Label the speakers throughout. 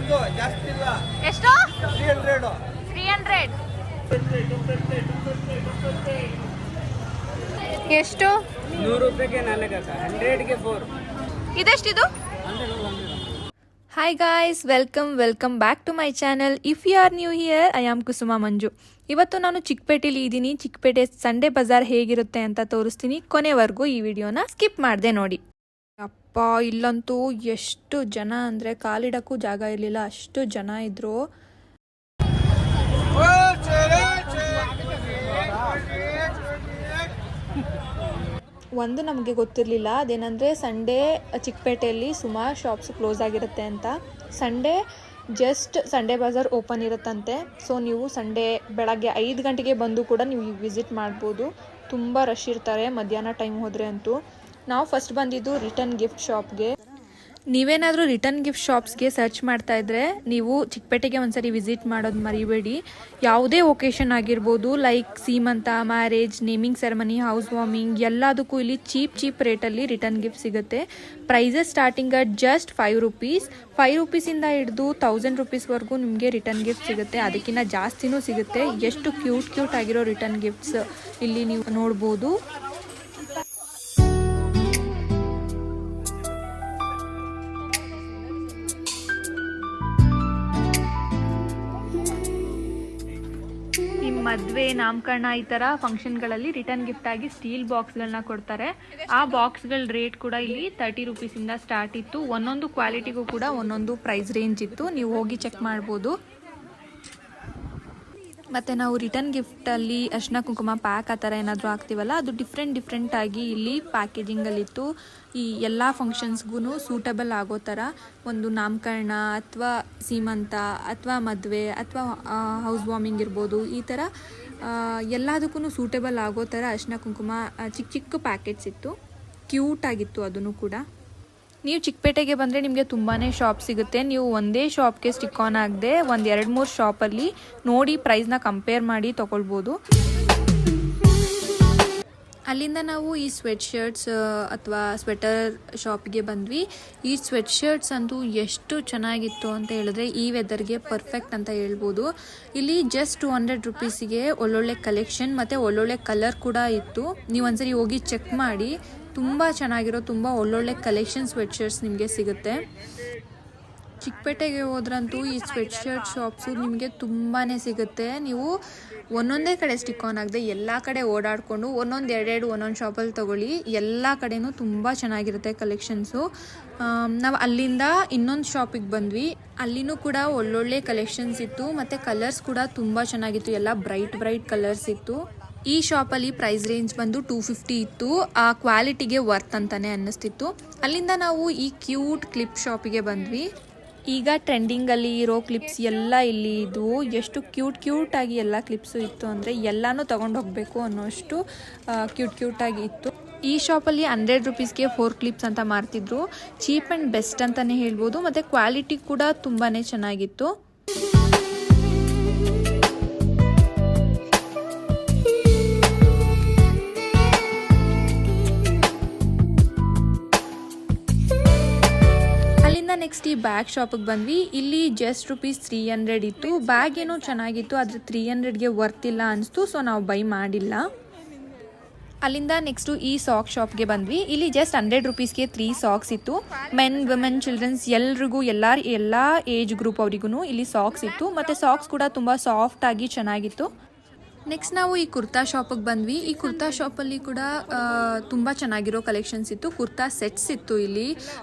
Speaker 1: ಎಷ್ಟು 300 ಎಷ್ಟು
Speaker 2: 100 ರೂಪಾಯಿಗೆ 4 100ಗೆ 4
Speaker 1: ಇದೆಷ್ಟಿದು? Hi guys, welcome back to my channel. If you are new here, I am Kusuma Manju. ಇವತ್ತು ನಾನು ಚಿಕ್ಕಪೇಟೆಲಿ ಇದ್ದೀನಿ. ಚಿಕ್ಕಪೇಟೆ ಸಂಡೇ ಬಜಾರ್ ಹೇಗಿರುತ್ತೆ ಅಂತ ತೋರಿಸ್ತೀನಿ. ಕೊನೆವರೆಗೂ ಈ ವಿಡಿಯೋನ ಸ್ಕಿಪ್ ಮಾಡಿದೆ ನೋಡಿ. ಅಪ್ಪ, ಇಲ್ಲಂತೂ ಎಷ್ಟು ಜನ ಅಂದರೆ ಕಾಲಿಡಕ್ಕೂ ಜಾಗ ಇರಲಿಲ್ಲ, ಅಷ್ಟು ಜನ ಇದ್ರು. ಒಂದು ನಮಗೆ ಗೊತ್ತಿರಲಿಲ್ಲ, ಅದೇನೆಂದರೆ ಸಂಡೇ ಚಿಕ್ಕಪೇಟೆಯಲ್ಲಿ ಸುಮಾರು ಶಾಪ್ಸ್ ಕ್ಲೋಸ್ ಆಗಿರುತ್ತೆ ಅಂತ. ಸಂಡೇ ಬಜಾರ್ ಓಪನ್ ಇರುತ್ತಂತೆ. ಸೊ ನೀವು ಸಂಡೇ ಬೆಳಗ್ಗೆ 5 ಗಂಟೆಗೆ ಬಂದು ಕೂಡ ನೀವು ವಿಸಿಟ್ ಮಾಡ್ಬೋದು. ತುಂಬ ರಶ್ ಇರ್ತಾರೆ ಮಧ್ಯಾಹ್ನ ಟೈಮ್ ಹೋದರೆ ಅಂತೂ. ನಾವು ಫಸ್ಟ್ ಬಂದಿದ್ದು ರಿಟರ್ನ್ ಗಿಫ್ಟ್ ಶಾಪ್ಗೆ. ನೀವೇನಾದರೂ ರಿಟರ್ನ್ ಗಿಫ್ಟ್ ಶಾಪ್ಸ್ಗೆ ಸರ್ಚ್ ಮಾಡ್ತಾ ಇದ್ರೆ ನೀವು ಚಿಕ್ಕಪೇಟೆಗೆ ಒಂದ್ಸರಿ ವಿಸಿಟ್ ಮಾಡೋದು ಮರಿಬೇಡಿ. ಯಾವುದೇ ಒಕೇಶನ್ ಆಗಿರ್ಬೋದು, ಲೈಕ್ ಸೀಮಂತ, marriage, naming ceremony, house warming, ಎಲ್ಲದಕ್ಕೂ ಇಲ್ಲಿ ಚೀಪ್ ರೇಟಲ್ಲಿ ರಿಟರ್ನ್ ಗಿಫ್ಟ್ ಸಿಗುತ್ತೆ. Prices starting at just 5 rupees. 5 ರೂಪೀಸಿಂದ ಹಿಡಿದು 1000 ರೂಪೀಸ್ವರೆಗೂ ನಿಮಗೆ ರಿಟರ್ನ್ ಗಿಫ್ಟ್ ಸಿಗುತ್ತೆ. ಅದಕ್ಕಿಂತ ಜಾಸ್ತಿನೂ ಸಿಗುತ್ತೆ. ಎಷ್ಟು ಕ್ಯೂಟ್ ಆಗಿರೋ ರಿಟರ್ನ್ ಗಿಫ್ಟ್ಸ್ ಇಲ್ಲಿ ನೀವು ನೋಡ್ಬೋದು. ಮದುವೆ, ನಾಮಕರಣ, ಈ ಥರ ಫಂಕ್ಷನ್ಗಳಲ್ಲಿ ರಿಟರ್ನ್ ಗಿಫ್ಟ್ ಆಗಿ ಸ್ಟೀಲ್ ಬಾಕ್ಸ್ಗಳನ್ನ ಕೊಡ್ತಾರೆ. ಆ ಬಾಕ್ಸ್ಗಳ ರೇಟ್ ಕೂಡ ಇಲ್ಲಿ 30 ರೂಪೀಸಿಂದ ಸ್ಟಾರ್ಟ್ ಇತ್ತು. ಒಂದೊಂದು ಕ್ವಾಲಿಟಿಗೂ ಕೂಡ ಒಂದೊಂದು ಪ್ರೈಸ್ ರೇಂಜ್ ಇತ್ತು. ನೀವು ಹೋಗಿ ಚೆಕ್ ಮಾಡ್ಬೋದು. ಮತ್ತು ನಾವು ರಿಟರ್ನ್ ಗಿಫ್ಟಲ್ಲಿ ಅರಿಶಿನ ಕುಂಕುಮ ಪ್ಯಾಕ್ ಆ ಥರ ಏನಾದರೂ ಹಾಕ್ತೀವಲ್ಲ, ಅದು ಡಿಫ್ರೆಂಟ್ ಆಗಿ ಇಲ್ಲಿ ಪ್ಯಾಕೇಜಿಂಗಲ್ಲಿತ್ತು. ಈ ಎಲ್ಲ ಫಂಕ್ಷನ್ಸ್ಗೂ ಸೂಟಬಲ್ ಆಗೋ ಥರ, ಒಂದು ನಾಮಕರಣ ಅಥವಾ ಸೀಮಂತ ಅಥವಾ ಮದುವೆ ಅಥವಾ ಹೌಸ್ ವಾರ್ಮಿಂಗ್ ಇರ್ಬೋದು, ಈ ಥರ ಎಲ್ಲದಕ್ಕೂ ಸೂಟಬಲ್ ಆಗೋ ಥರ ಅರಿಶಿನ ಕುಂಕುಮ ಚಿಕ್ಕ ಪ್ಯಾಕೆಟ್ಸ್ ಇತ್ತು. ಕ್ಯೂಟಾಗಿತ್ತು ಅದನ್ನು ಕೂಡ. ನೀವು ಚಿಕ್ಕಪೇಟೆಗೆ ಬಂದರೆ ನಿಮಗೆ ತುಂಬಾ ಶಾಪ್ ಸಿಗುತ್ತೆ. ನೀವು ಒಂದೇ ಶಾಪ್ಗೆ ಸ್ಟಿಕ್ ಆನ್ ಆಗದೆ ಒಂದು 2-3 ಶಾಪಲ್ಲಿ ನೋಡಿ ಪ್ರೈಸ್ನ ಕಂಪೇರ್ ಮಾಡಿ ತೊಗೊಳ್ಬೋದು. ಅಲ್ಲಿಂದ ನಾವು ಈ ಸ್ವೆಟ್ ಶರ್ಟ್ಸ್ ಅಥವಾ ಸ್ವೆಟರ್ ಶಾಪ್ಗೆ ಬಂದ್ವಿ. ಈ ಸ್ವೆಟ್ ಶರ್ಟ್ಸ್ ಅಂತೂ ಎಷ್ಟು ಚೆನ್ನಾಗಿತ್ತು ಅಂತ ಹೇಳಿದ್ರೆ ಈ ವೆದರ್ಗೆ ಪರ್ಫೆಕ್ಟ್ ಅಂತ ಹೇಳ್ಬೋದು. ಇಲ್ಲಿ ಜಸ್ಟ್ 200 ರೂಪೀಸಿಗೆ ಒಳ್ಳೊಳ್ಳೆ ಕಲೆಕ್ಷನ್ ಮತ್ತು ಒಳ್ಳೊಳ್ಳೆ ಕಲರ್ ಕೂಡ ಇತ್ತು. ನೀವು ಒಂದ್ಸರಿ ಹೋಗಿ ಚೆಕ್ ಮಾಡಿ. ತುಂಬ ಚೆನ್ನಾಗಿರೋ ತುಂಬ ಒಳ್ಳೊಳ್ಳೆ ಕಲೆಕ್ಷನ್ ಸ್ವೆಟ್ ಶರ್ಟ್ಸ್ ನಿಮಗೆ ಸಿಗುತ್ತೆ. ಚಿಕ್ಕಪೇಟೆಗೆ ಹೋದ್ರಂತೂ ಈ ಸ್ವೆಟ್ ಶರ್ಟ್ ಶಾಪ್ಸು ನಿಮಗೆ ತುಂಬಾ ಸಿಗುತ್ತೆ. ನೀವು ಒಂದೊಂದೇ ಕಡೆ ಸ್ಟಿಕ್ ಆನ್ ಆಗದೆ ಎಲ್ಲ ಕಡೆ ಓಡಾಡಿಕೊಂಡು ಒಂದೊಂದು ಶಾಪಲ್ಲಿ ತೊಗೊಳ್ಳಿ. ಎಲ್ಲ ಕಡೆನೂ ತುಂಬ ಚೆನ್ನಾಗಿರುತ್ತೆ ಕಲೆಕ್ಷನ್ಸು. ನಾವು ಅಲ್ಲಿಂದ ಇನ್ನೊಂದು ಶಾಪಿಗೆ ಬಂದ್ವಿ. ಅಲ್ಲಿನೂ ಕೂಡ ಒಳ್ಳೊಳ್ಳೆ ಕಲೆಕ್ಷನ್ಸ್ ಇತ್ತು ಮತ್ತು ಕಲರ್ಸ್ ಕೂಡ ತುಂಬ ಚೆನ್ನಾಗಿತ್ತು. ಎಲ್ಲ ಬ್ರೈಟ್ ಕಲರ್ಸ್ ಇತ್ತು. ಈ ಶಾಪಲ್ಲಿ ಪ್ರೈಸ್ ರೇಂಜ್ ಬಂದು 250 ಇತ್ತು. ಆ ಕ್ವಾಲಿಟಿಗೆ ವರ್ತ್ ಅಂತಾನೆ ಅನ್ನಿಸ್ತಿತ್ತು. ಅಲ್ಲಿಂದ ನಾವು ಈ ಕ್ಯೂಟ್ ಕ್ಲಿಪ್ ಶಾಪಿಗೆ ಬಂದ್ವಿ. ಈಗ ಟ್ರೆಂಡಿಂಗಲ್ಲಿ ಇರೋ ಕ್ಲಿಪ್ಸ್ ಎಲ್ಲ ಇಲ್ಲಿ ಇದ್ವು. ಎಷ್ಟು ಕ್ಯೂಟಾಗಿ ಎಲ್ಲ ಕ್ಲಿಪ್ಸು ಇತ್ತು ಅಂದರೆ ಎಲ್ಲನೂ ತೊಗೊಂಡು ಹೋಗಬೇಕು ಅನ್ನೋಷ್ಟು ಕ್ಯೂಟಾಗಿ ಇತ್ತು. ಈ ಶಾಪಲ್ಲಿ 100 ರೂಪೀಸ್ಗೆ 4 ಕ್ಲಿಪ್ಸ್ ಅಂತ ಮಾರ್ತಿದ್ರು. ಚೀಪ್ ಆ್ಯಂಡ್ ಬೆಸ್ಟ್ ಅಂತಲೇ ಹೇಳ್ಬೋದು. ಮತ್ತು ಕ್ವಾಲಿಟಿ ಕೂಡ ತುಂಬಾ ಚೆನ್ನಾಗಿತ್ತು. ನೆಕ್ಸ್ಟ್ ಈ ಬ್ಯಾಗ್ ಶಾಪಿಗೆ ಬಂದ್ವಿ. ಇಲ್ಲಿ ಜಸ್ಟ್ ರೂಪೀಸ್ 300 ಇತ್ತು. ಬ್ಯಾಗ್ ಏನೋ ಚೆನ್ನಾಗಿತ್ತು, ಆದರೆ 300ಗೆ ವರ್ತ್ ಇಲ್ಲ ಅನಿಸ್ತು. ಸೊ ನಾವು ಬೈ ಮಾಡಿಲ್ಲ. ಅಲ್ಲಿಂದ ನೆಕ್ಸ್ಟು ಈ ಸಾಕ್ ಶಾಪ್ಗೆ ಬಂದ್ವಿ. ಇಲ್ಲಿ ಜಸ್ಟ್ 100 ರೂಪೀಸ್ಗೆ 3 ಸಾಕ್ಸ್ ಇತ್ತು. ಮೆನ್, ವುಮೆನ್, ಚಿಲ್ಡ್ರನ್ಸ್ ಎಲ್ರಿಗೂ ಎಲ್ಲ ಏಜ್ ಗ್ರೂಪ್ ಅವರಿಗೂ ಇಲ್ಲಿ ಸಾಕ್ಸ್ ಇತ್ತು. ಮತ್ತು ಸಾಕ್ಸ್ ಕೂಡ ತುಂಬ ಸಾಫ್ಟಾಗಿ ಚೆನ್ನಾಗಿತ್ತು. ನೆಕ್ಸ್ಟ್ ನಾವು ಈ ಕುರ್ತಾ ಶಾಪಿಗೆ ಬಂದ್ವಿ. ಈ ಕುರ್ತಾ ಶಾಪಲ್ಲಿ ಕೂಡ ತುಂಬ ಚೆನ್ನಾಗಿರೋ ಕಲೆಕ್ಷನ್ಸ್ ಇತ್ತು. ಕುರ್ತಾ ಸೆಟ್ಸ್ ಇತ್ತು. ಇಲ್ಲಿ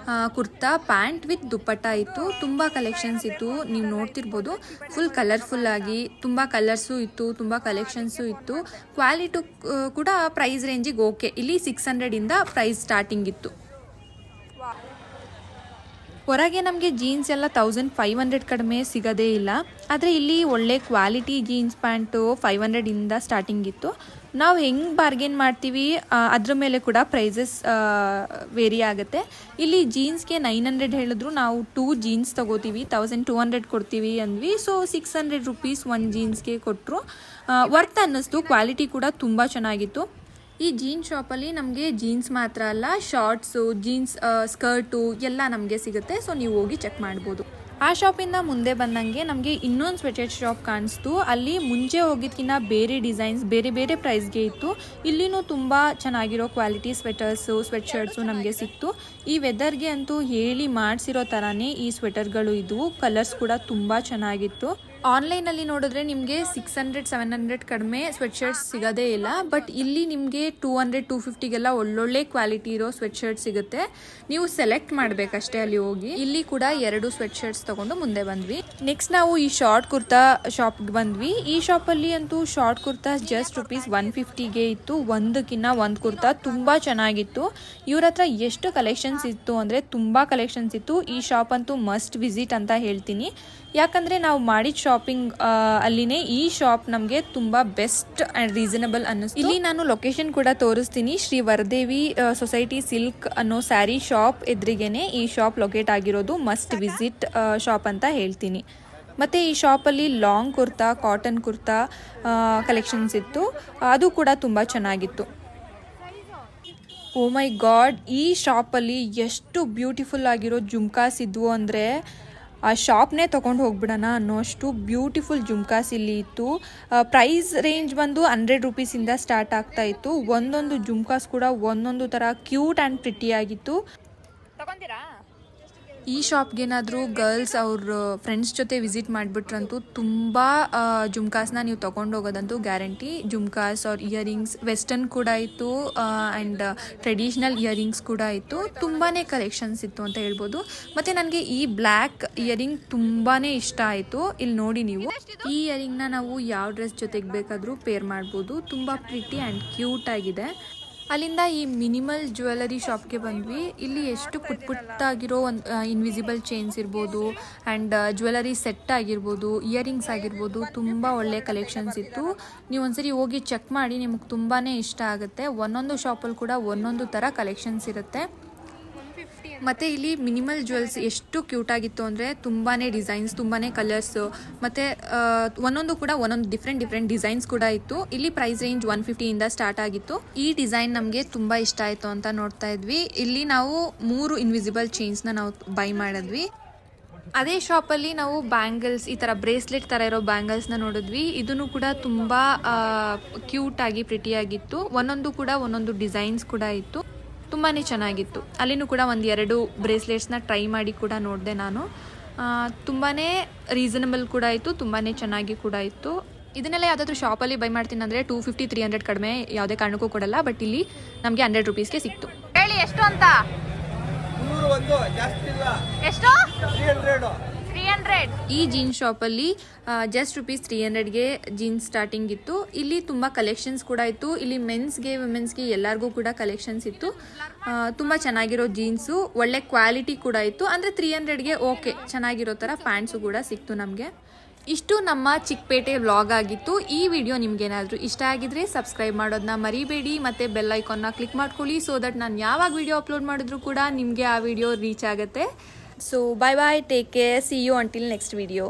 Speaker 1: ಕುರ್ತಾ ಪ್ಯಾಂಟ್ ವಿತ್ ದುಪ್ಪಟ್ಟ ಇತ್ತು. ತುಂಬ ಕಲೆಕ್ಷನ್ಸ್ ಇತ್ತು. ನೀವು ನೋಡ್ತಿರ್ಬೋದು, ಫುಲ್ ಕಲರ್ಫುಲ್ ಆಗಿ ತುಂಬ ಕಲರ್ಸು ಇತ್ತು, ತುಂಬ ಕಲೆಕ್ಷನ್ಸು ಇತ್ತು. ಕ್ವಾಲಿಟಿ ಕೂಡ ಪ್ರೈಸ್ ರೇಂಜಿಗೆ ಓಕೆ. ಇಲ್ಲಿ 600ಇಂದ ಪ್ರೈಸ್ ಸ್ಟಾರ್ಟಿಂಗ್ ಇತ್ತು. ಹೊರಗೆ ನಮಗೆ ಜೀನ್ಸ್ ಎಲ್ಲ 1500 ಕಡಿಮೆ ಸಿಗೋದೇ ಇಲ್ಲ. ಆದರೆ ಇಲ್ಲಿ ಒಳ್ಳೆ ಕ್ವಾಲಿಟಿ ಜೀನ್ಸ್ ಪ್ಯಾಂಟು 500ಇಂದ ಸ್ಟಾರ್ಟಿಂಗ್ ಇತ್ತು. ನಾವು ಹೆಂಗೆ ಬಾರ್ಗೇನ್ ಮಾಡ್ತೀವಿ ಅದ್ರ ಮೇಲೆ ಕೂಡ ಪ್ರೈಸಸ್ ವೇರಿ ಆಗುತ್ತೆ. ಇಲ್ಲಿ ಜೀನ್ಸ್ಗೆ 900 ಹೇಳಿದ್ರು ನಾವು 2 ಜೀನ್ಸ್ ತೊಗೋತೀವಿ, 1200 ಕೊಡ್ತೀವಿ ಅಂದ್ವಿ. ಸೊ 600 ರೂಪೀಸ್ ಒಂದು ಜೀನ್ಸ್ಗೆ ಕೊಟ್ಟರು. ವರ್ತ್ ಅನ್ನಿಸ್ತು. ಕ್ವಾಲಿಟಿ ಕೂಡ ತುಂಬ ಚೆನ್ನಾಗಿತ್ತು. ಈ ಜೀನ್ಸ್ ಶಾಪಲ್ಲಿ ನಮಗೆ ಜೀನ್ಸ್ ಮಾತ್ರ ಅಲ್ಲ, ಶಾರ್ಟ್ಸು, ಜೀನ್ಸ್ ಸ್ಕರ್ಟು ಎಲ್ಲ ನಮಗೆ ಸಿಗುತ್ತೆ. ಸೊ ನೀವು ಹೋಗಿ ಚೆಕ್ ಮಾಡ್ಬೋದು. ಆ ಶಾಪಿಂದ ಮುಂದೆ ಬಂದಂಗೆ ನಮಗೆ ಇನ್ನೊಂದು ಸ್ವೆಟರ್ ಶಾಪ್ ಕಾಣಿಸ್ತು. ಅಲ್ಲಿ ಮುಂಚೆ ಹೋಗಿದ್ಕಿನ್ನ ಬೇರೆ ಡಿಸೈನ್ಸ್ ಬೇರೆ ಬೇರೆ ಪ್ರೈಸ್ಗೆ ಇತ್ತು. ಇಲ್ಲಿನೂ ತುಂಬ ಚೆನ್ನಾಗಿರೋ ಕ್ವಾಲಿಟಿ ಸ್ವೆಟರ್ಸು ಸ್ವೆಟ್ ಶರ್ಟ್ಸು ನಮಗೆ ಸಿಕ್ತು. ಈ ವೆದರ್ಗೆ ಅಂತೂ ಹೇಳಿ ಮಾಡಿಸಿರೋ ಥರನೇ ಈ ಸ್ವೆಟರ್ಗಳು ಇದ್ವು. ಕಲರ್ಸ್ ಕೂಡ ತುಂಬ ಚೆನ್ನಾಗಿತ್ತು. ಆನ್ಲೈನಲ್ಲಿ ನೋಡಿದ್ರೆ ನಿಮಗೆ 600-700 ಕಡಿಮೆ ಸ್ವೆಟ್ ಶರ್ಟ್ಸ್ ಸಿಗೋದೇ ಇಲ್ಲ. ಬಟ್ ಇಲ್ಲಿ ನಿಮಗೆ 200-250ಗೆಲ್ಲ ಒಳ್ಳೊಳ್ಳೆ ಕ್ವಾಲಿಟಿ ಇರೋ ಸ್ವೆಟ್ ಶರ್ಟ್ ಸಿಗುತ್ತೆ. ನೀವು ಸೆಲೆಕ್ಟ್ ಮಾಡಬೇಕಷ್ಟೇ ಅಲ್ಲಿ ಹೋಗಿ. ಇಲ್ಲಿ ಕೂಡ 2 ಸ್ವೆಟ್ ಶರ್ಟ್ಸ್ ತಗೊಂಡು ಮುಂದೆ ಬಂದ್ವಿ. ನೆಕ್ಸ್ಟ್ ನಾವು ಈ ಶಾರ್ಟ್ ಕುರ್ತಾ ಶಾಪ್ಗೆ ಬಂದ್ವಿ. ಈ ಶಾಪಲ್ಲಿ ಅಂತೂ ಶಾರ್ಟ್ ಕುರ್ತಾ ಜಸ್ಟ್ ₹150ಗೆ ಇತ್ತು. ಒಂದಕ್ಕಿಂತ ಒಂದು ಕುರ್ತಾ ತುಂಬ ಚೆನ್ನಾಗಿತ್ತು. ಇವ್ರ ಹತ್ರ ಎಷ್ಟು ಕಲೆಕ್ಷನ್ಸ್ ಇತ್ತು ಅಂದರೆ ತುಂಬ ಕಲೆಕ್ಷನ್ಸ್ ಇತ್ತು. ಈ ಶಾಪ್ ಅಂತೂ ಮಸ್ಟ್ ವಿಸಿಟ್ ಅಂತ ಹೇಳ್ತೀನಿ. ಯಾಕಂದರೆ ನಾವು ಮಾಡಿದ ಶಾಪಿಂಗ್ ಅಲ್ಲಿನೇ ಈ ಶಾಪ್ ನಮಗೆ ತುಂಬ ಬೆಸ್ಟ್ ಆ್ಯಂಡ್ ರೀಸನಬಲ್ ಅನ್ನಿಸ್ತು. ಇಲ್ಲಿ ನಾನು ಲೊಕೇಶನ್ ಕೂಡ ತೋರಿಸ್ತೀನಿ. ಶ್ರೀ ವರದೇವಿ ಸೊಸೈಟಿ ಸಿಲ್ಕ್ ಅನ್ನೋ ಸ್ಯಾರಿ ಶಾಪ್ ಎದುರಿಗೇನೆ ಈ ಶಾಪ್ ಲೊಕೇಟ್ ಆಗಿರೋದು. ಮಸ್ಟ್ ವಿಸಿಟ್ ಶಾಪ್ ಅಂತ ಹೇಳ್ತೀನಿ. ಮತ್ತು ಈ ಶಾಪಲ್ಲಿ long kurta cotton kurta collections ಇತ್ತು. ಅದು ಕೂಡ ತುಂಬ ಚೆನ್ನಾಗಿತ್ತು. ಓ ಮೈ ಗಾಡ್, ಈ ಶಾಪಲ್ಲಿ ಎಷ್ಟು ಬ್ಯೂಟಿಫುಲ್ ಆಗಿರೋ ಜುಮ್ಕಾಸ್ ಇದ್ವು ಅಂದರೆ ಆ ಶಾಪ್ನೇ ತೊಗೊಂಡು ಹೋಗ್ಬಿಡೋಣ ಅನ್ನೋಷ್ಟು ಬ್ಯೂಟಿಫುಲ್ ಜುಮ್ಕಾಸ್ ಇಲ್ಲಿ ಇತ್ತು. ಪ್ರೈಸ್ ರೇಂಜ್ ಬಂದು ₹100 ಸ್ಟಾರ್ಟ್ ಆಗ್ತಾ ಇತ್ತು. ಒಂದೊಂದು ಜುಮ್ಕಾಸ್ ಕೂಡ ಒಂದೊಂದು ಥರ ಕ್ಯೂಟ್ ಆ್ಯಂಡ್ ಪ್ರಿಟಿ ಆಗಿತ್ತು. ತಗೊಂತೀರಾ? ಈ ಶಾಪ್ಗೇನಾದರೂ ಗರ್ಲ್ಸ್ ಅವ್ರ ಫ್ರೆಂಡ್ಸ್ ಜೊತೆ ವಿಸಿಟ್ ಮಾಡಿಬಿಟ್ರಂತೂ ತುಂಬ ಜುಮ್ಕಾಸ್ನ ನೀವು ತೊಗೊಂಡು ಹೋಗೋದಂತೂ ಗ್ಯಾರಂಟಿ. ಜುಮ್ಕಾಸ್ ಅವ್ರ ಇಯರಿಂಗ್ಸ್ ವೆಸ್ಟರ್ನ್ ಕೂಡ ಇತ್ತು ಆ್ಯಂಡ್ ಟ್ರೆಡಿಷ್ನಲ್ ಇಯರಿಂಗ್ಸ್ ಕೂಡ ಇತ್ತು. ತುಂಬಾ ಕಲೆಕ್ಷನ್ಸ್ ಇತ್ತು ಅಂತ ಹೇಳ್ಬೋದು. ಮತ್ತು ನನಗೆ ಈ ಬ್ಲ್ಯಾಕ್ ಇಯರಿಂಗ್ ತುಂಬಾ ಇಷ್ಟ ಆಯಿತು. ಇಲ್ಲಿ ನೋಡಿ ನೀವು, ಈ ಇಯರಿಂಗ್ನ ನಾವು ಯಾವ ಡ್ರೆಸ್ ಜೊತೆಗೆ ಬೇಕಾದರೂ ಪೇರ್ ಮಾಡ್ಬೋದು. ತುಂಬ ಪ್ರಿಟಿ ಆ್ಯಂಡ್ ಕ್ಯೂಟ್ ಆಗಿದೆ. ಅಲ್ಲಿಂದ ಈ ಮಿನಿಮಲ್ ಜ್ಯುವೆಲರಿ ಶಾಪ್ಗೆ ಬಂದ್ವಿ. ಇಲ್ಲಿ ಎಷ್ಟು ಪುಟ್ಟಾಗಿರೋ ಒಂದು ಇನ್ವಿಸಿಬಲ್ ಚೈನ್ಸ್ ಇರ್ಬೋದು ಆ್ಯಂಡ್ ಜ್ಯುವೆಲರಿ ಸೆಟ್ ಆಗಿರ್ಬೋದು, ಇಯರಿಂಗ್ಸ್ ಆಗಿರ್ಬೋದು, ತುಂಬ ಒಳ್ಳೆ ಕಲೆಕ್ಷನ್ಸ್ ಇತ್ತು. ನೀವು ಒಂದ್ಸರಿ ಹೋಗಿ ಚೆಕ್ ಮಾಡಿ, ನಿಮಗೆ ತುಂಬಾ ಇಷ್ಟ ಆಗುತ್ತೆ. ಒಂದೊಂದು ಶಾಪಲ್ಲಿ ಕೂಡ ಒಂದೊಂದು ಥರ ಕಲೆಕ್ಷನ್ಸ್ ಇರುತ್ತೆ. ಮತ್ತು ಇಲ್ಲಿ ಮಿನಿಮಲ್ ಜ್ಯುವೆಲ್ಸ್ ಎಷ್ಟು ಕ್ಯೂಟಾಗಿತ್ತು ಅಂದರೆ ತುಂಬಾ ಡಿಸೈನ್ಸ್, ತುಂಬಾ ಕಲರ್ಸು, ಮತ್ತು ಒಂದೊಂದು ಕೂಡ ಒಂದೊಂದು ಡಿಫ್ರೆಂಟ್ ಡಿಸೈನ್ಸ್ ಕೂಡ ಇತ್ತು. ಇಲ್ಲಿ ಪ್ರೈಸ್ ರೇಂಜ್ 150ಇಂದ ಸ್ಟಾರ್ಟ್ ಆಗಿತ್ತು. ಈ ಡಿಸೈನ್ ನಮಗೆ ತುಂಬ ಇಷ್ಟ ಆಯಿತು ಅಂತ ನೋಡ್ತಾ ಇದ್ವಿ. ಇಲ್ಲಿ ನಾವು 3 ಇನ್ವಿಸಿಬಲ್ ಚೈನ್ಸ್ನ ನಾವು ಬೈ ಮಾಡಿದ್ವಿ. ಅದೇ ಶಾಪಲ್ಲಿ ನಾವು ಬ್ಯಾಂಗಲ್ಸ್, ಈ ಥರ ಬ್ರೇಸ್ಲೆಟ್ ಥರ ಇರೋ ಬ್ಯಾಂಗಲ್ಸ್ನ ನೋಡಿದ್ವಿ. ಇದನ್ನು ಕೂಡ ತುಂಬ ಕ್ಯೂಟಾಗಿ ಪ್ರಿಟಿಯಾಗಿತ್ತು. ಒಂದೊಂದು ಕೂಡ ಒಂದೊಂದು ಡಿಸೈನ್ಸ್ ಕೂಡ ಇತ್ತು. ತುಂಬಾ ಚೆನ್ನಾಗಿತ್ತು. ಅಲ್ಲಿನೂ ಕೂಡ 1-2 ಬ್ರೇಸ್ಲೆಟ್ಸ್ನ ಟ್ರೈ ಮಾಡಿ ಕೂಡ ನೋಡಿದೆ ನಾನು. ತುಂಬಾ ರೀಸನಬಲ್ ಕೂಡ ಇತ್ತು, ತುಂಬಾ ಚೆನ್ನಾಗಿ ಕೂಡ ಇತ್ತು. ಇದನ್ನೆಲ್ಲ ಯಾವುದಾದ್ರೂ ಶಾಪಲ್ಲಿ ಬೈ ಮಾಡ್ತೀನಿ ಅಂದರೆ 250-300 ಕಡಿಮೆ ಯಾವುದೇ ಕಾರಣಕ್ಕೂ ಕೊಡಲ್ಲ. ಬಟ್ ಇಲ್ಲಿ ನಮಗೆ ₹100ಗೆ ಸಿಕ್ತು.
Speaker 3: ಹೇಳಿ ಎಷ್ಟು ಅಂತ? ಎಷ್ಟು? 300.
Speaker 1: ಈ ಜೀನ್ಸ್ ಶಾಪಲ್ಲಿ ಜಸ್ಟ್ ₹300ಗೆ ಜೀನ್ಸ್ ಸ್ಟಾರ್ಟಿಂಗ್ ಇತ್ತು. ಇಲ್ಲಿ ತುಂಬ ಕಲೆಕ್ಷನ್ಸ್ ಕೂಡ ಇತ್ತು. ಇಲ್ಲಿ ಮೆನ್ಸ್ಗೆ ವುಮೆನ್ಸ್ಗೆ ಎಲ್ಲರಿಗೂ ಕೂಡ ಕಲೆಕ್ಷನ್ಸ್ ಇತ್ತು. ತುಂಬ ಚೆನ್ನಾಗಿರೋ ಜೀನ್ಸು, ಒಳ್ಳೆ ಕ್ವಾಲಿಟಿ ಕೂಡ ಇತ್ತು. ಅಂದರೆ 300ಗೆ ಓಕೆ ಚೆನ್ನಾಗಿರೋ ಥರ ಪ್ಯಾಂಟ್ಸು ಕೂಡ ಸಿಕ್ತು ನಮಗೆ. ಇಷ್ಟು ನಮ್ಮ ಚಿಕ್ಕಪೇಟೆ ವ್ಲಾಗ್ ಆಗಿತ್ತು. ಈ ವಿಡಿಯೋ ನಿಮ್ಗೇನಾದರೂ ಇಷ್ಟ ಆಗಿದ್ರೆ ಸಬ್ಸ್ಕ್ರೈಬ್ ಮಾಡೋದನ್ನ ಮರಿಬೇಡಿ. ಮತ್ತು ಬೆಲ್ ಐಕಾನ್ನ ಕ್ಲಿಕ್ ಮಾಡ್ಕೊಳ್ಳಿ. ಸೊ ದಟ್ ನಾನು ಯಾವಾಗ ವಿಡಿಯೋ ಅಪ್ಲೋಡ್ ಮಾಡಿದ್ರು ಕೂಡ ನಿಮಗೆ ಆ ವಿಡಿಯೋ ರೀಚ್ ಆಗುತ್ತೆ. So bye bye, take care, see you until next video.